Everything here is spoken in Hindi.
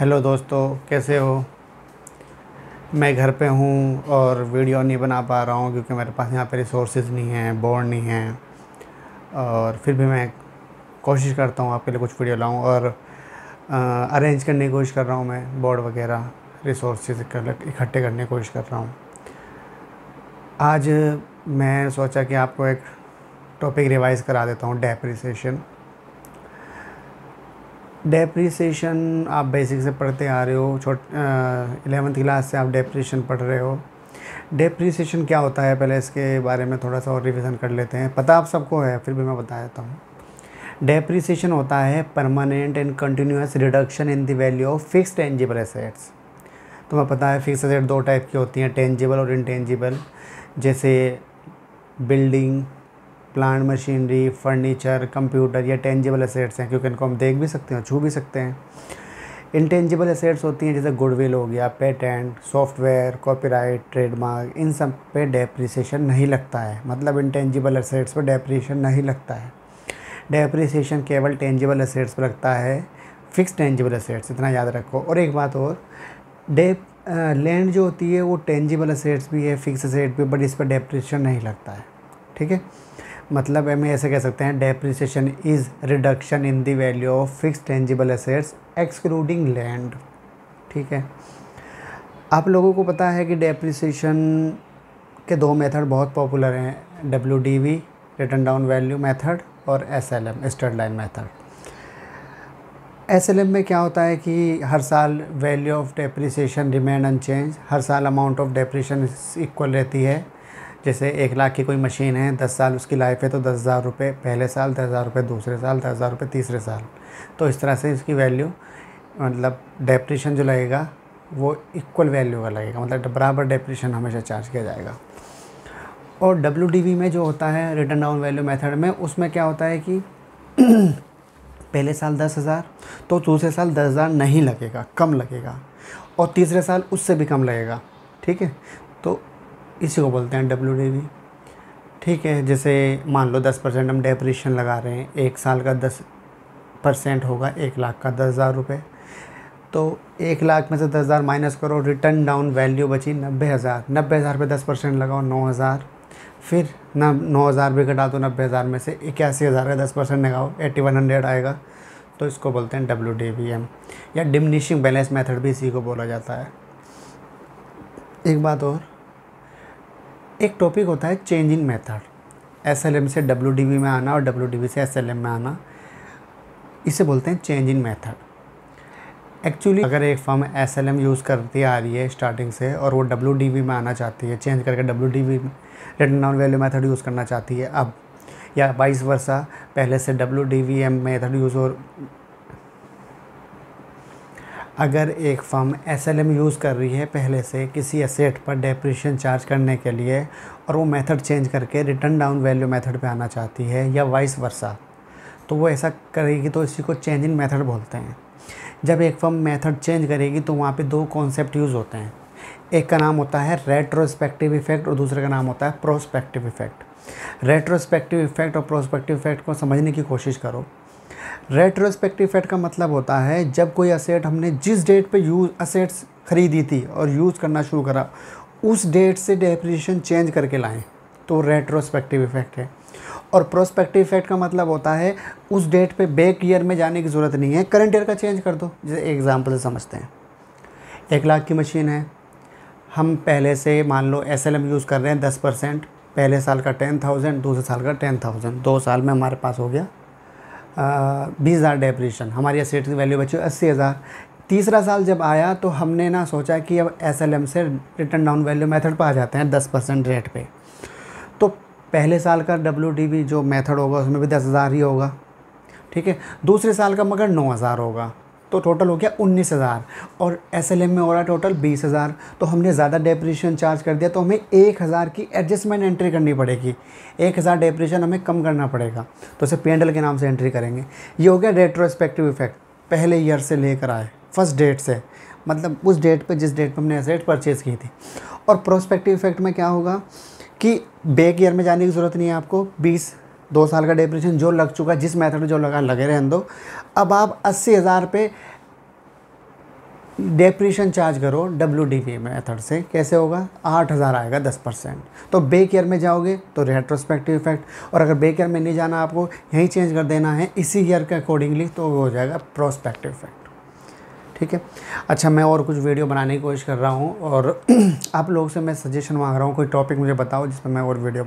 हेलो दोस्तों, कैसे हो। मैं घर पे हूँ और वीडियो नहीं बना पा रहा हूँ क्योंकि मेरे पास यहाँ पे रिसोर्सेज नहीं हैं, बोर्ड नहीं हैं। और फिर भी मैं कोशिश करता हूँ आपके लिए कुछ वीडियो लाऊँ और अरेंज करने की कोशिश कर रहा हूँ। मैं बोर्ड वगैरह रिसोर्सेज इकट्ठे करने की कोशिश कर रहा हूँ। आज मैं सोचा कि आपको एक टॉपिक रिवाइज़ करा देता हूँ, डेप्रिसिएशन आप बेसिक से पढ़ते आ रहे हो, 11th क्लास से आप डेप्रिसिएशन पढ़ रहे हो। डेप्रिसिएशन क्या होता है, पहले इसके बारे में थोड़ा सा और रिवीजन कर लेते हैं। पता आप सबको है, फिर भी मैं बता देता हूँ। डेप्रिसिएशन होता है permanent and continuous reduction in the value of fixed tangible assets. तुम्हें पता है फिक्स एसेट दो टाइप की होती हैं, टेंजिबल और इनटेंजिबल। जैसे building, plant machinery, furniture, computer, ये टेंजिबल एसेट्स हैं क्योंकि इनको हम देख भी सकते हैं, छू भी सकते हैं। इंटेंजिबल एसेट्स होती हैं जैसे गुडविल हो गया, पेटेंट, सॉफ्टवेयर, कॉपीराइट, ट्रेडमार्क, इन सब पे डेप्रिसिएशन नहीं लगता है। मतलब इंटेंजिबल एसेट्स पे डेप्रिसिएशन नहीं लगता है। डेप्रिसिएशन केवल टेंजिबल एसेट्स पर लगता है, फिक्स टेंजिबल एसेट्स, इतना याद रखो। और एक बात और, लैंड जो होती है वो टेंजिबल एसेट्स भी है, फिक्स एसेट भी, बट इस पर डेप्रिसिएशन नहीं लगता है। ठीक है, मतलब हम ऐसे कह सकते हैं, depreciation is reduction in the value of fix tangible assets excluding land. ठीक है, आप लोगों को पता है कि डेप्रिसिएशन के दो मेथड बहुत पॉपुलर हैं, WDV written down value method और SLM straight line method. SLM में क्या होता है कि हर साल value of depreciation remain unchange, हर साल अमाउंट ऑफ डेप्रिसिएशन इक्वल रहती है। जैसे 1 लाख की कोई मशीन है, 10 साल उसकी लाइफ है, तो 10,000 रुपये पहले साल, 10,000 रुपये दूसरे साल, 10,000 रुपये तीसरे साल। तो इस तरह से इसकी वैल्यू, मतलब डेप्रिसिएशन जो लगेगा वो इक्वल वैल्यू का लगेगा, मतलब बराबर डेप्रिसिएशन हमेशा चार्ज किया जाएगा। और WDV में जो होता है रिटन डाउन वैल्यू मेथड में, उसमें क्या होता है कि पहले साल 10,000, तो दूसरे साल 10,000 नहीं लगेगा, कम लगेगा, और तीसरे साल उससे भी कम लगेगा। ठीक है, तो इसी को बोलते हैं WDV। ठीक है, जैसे मान लो 10% हम डेप्रिसिएशन लगा रहे हैं, 1 साल का 10% होगा 1 लाख का 10,000 रुपये। तो 1 लाख में से 10,000 माइनस करो, रिटर्न डाउन वैल्यू बची 90,000। 90,000 पे 10% लगाओ, 9,000। फिर 9,000 भी घटा दो 90,000 में से, 81,000 का 10% लगाओ, 8100 आएगा। तो इसको बोलते हैं WDVM, या डिमिनिशिंग बैलेंस मेथड भी इसी को बोला जाता है। एक बात और, एक टॉपिक होता है चेंजिंग मेथड, SLM से WDV में आना और WDV से SLM में आना, इसे बोलते हैं चेंजिंग मेथड। एक्चुअली अगर एक फर्म SLM यूज़ करती आ रही है स्टार्टिंग से और वो WDV में आना चाहती है, चेंज करके WDV written down value method use करना चाहती है अब, या वाइस वर्सा, पहले से WDVM मेथड यूज़, और अगर एक फर्म SLM यूज़ कर रही है पहले से किसी एसेट पर डेप्रिसिएशन चार्ज करने के लिए, और वो मेथड चेंज करके रिटर्न डाउन वैल्यू मेथड पे आना चाहती है, या वाइस वर्सा, तो वो ऐसा करेगी, तो इसी को चेंजिंग मेथड बोलते हैं। जब एक फर्म मेथड चेंज करेगी तो वहाँ पे दो कॉन्सेप्ट यूज़ होते हैं, एक का नाम होता है रेट्रोस्पेक्टिव इफेक्ट और दूसरे का नाम होता है प्रोस्पेक्टिव इफेक्ट। रेट्रोस्पेक्टिव इफेक्ट और प्रोस्पेक्टिव इफेक्ट को समझने की कोशिश करो। रेट्रोस्पेक्टिव इफेक्ट का मतलब होता है जब कोई असेट हमने जिस डेट पे असेट्स खरीदी थी और यूज़ करना शुरू करा, उस डेट से डेप्रिसिएशन चेंज करके लाएं, तो रेट्रोस्पेक्टिव इफेक्ट है। और प्रोस्पेक्टिव इफेक्ट का मतलब होता है उस डेट पे बैक ईयर में जाने की ज़रूरत नहीं है, करंट ईयर का चेंज कर दो। जैसे एग्जांपल से समझते हैं, 1 लाख की मशीन है, हम पहले से मान लो SLM यूज़ कर रहे हैं 10%, पहले साल का 10,000, दूसरे साल का 10,000, 2 साल में हमारे पास हो गया 20,000 डेप्रिसिएशन, हमारी एसेट की वैल्यू बची 80,000। तीसरा साल जब आया तो हमने ना सोचा कि अब SLM से रिटर्न डाउन वैल्यू मेथड पर आ जाते हैं 10% रेट पे, तो पहले साल का WDV जो मेथड होगा उसमें भी 10,000 ही होगा। ठीक है, दूसरे साल का मगर 9,000 होगा, तो टोटल हो गया 19,000, और SLM में हो रहा टोटल 20,000। तो हमने ज़्यादा डेप्रिसिएशन चार्ज कर दिया, तो हमें 1,000 की एडजस्टमेंट एंट्री करनी पड़ेगी, 1,000 डेप्रिसिएशन हमें कम करना पड़ेगा, तो उसे P&L के नाम से एंट्री करेंगे। ये हो गया रेट्रोस्पेक्टिव इफेक्ट, पहले ईयर से लेकर आए, फर्स्ट डेट से, मतलब उस डेट पे जिस डेट पे हमने एसेट परचेज़ की थी। और प्रोस्पेक्टिव इफेक्ट में क्या होगा कि बैक ईयर में जाने की ज़रूरत नहीं है आपको, 2 साल का डेप्रिसिएशन जो लग चुका, जिस मेथड में जो लगा लगे रहने दो। अब आप 80,000 पे डेप्रीशिएशन चार्ज करो WDV मेथड से, कैसे होगा, 8000 आएगा 10%। तो बैक ईयर में जाओगे तो रेट्रोस्पेक्टिव इफेक्ट, और अगर बैक ईयर में नहीं जाना, आपको यहीं चेंज कर देना है इसी ईयर के अकॉर्डिंगली, तो वो हो जाएगा प्रोस्पेक्टिव इफेक्ट। ठीक है। अच्छा, मैं और कुछ वीडियो बनाने की कोशिश कर रहा हूँ, और आप लोगों से मैं सजेशन मांग रहा हूँ, कोई टॉपिक मुझे बताओ जिस पर मैं और वीडियो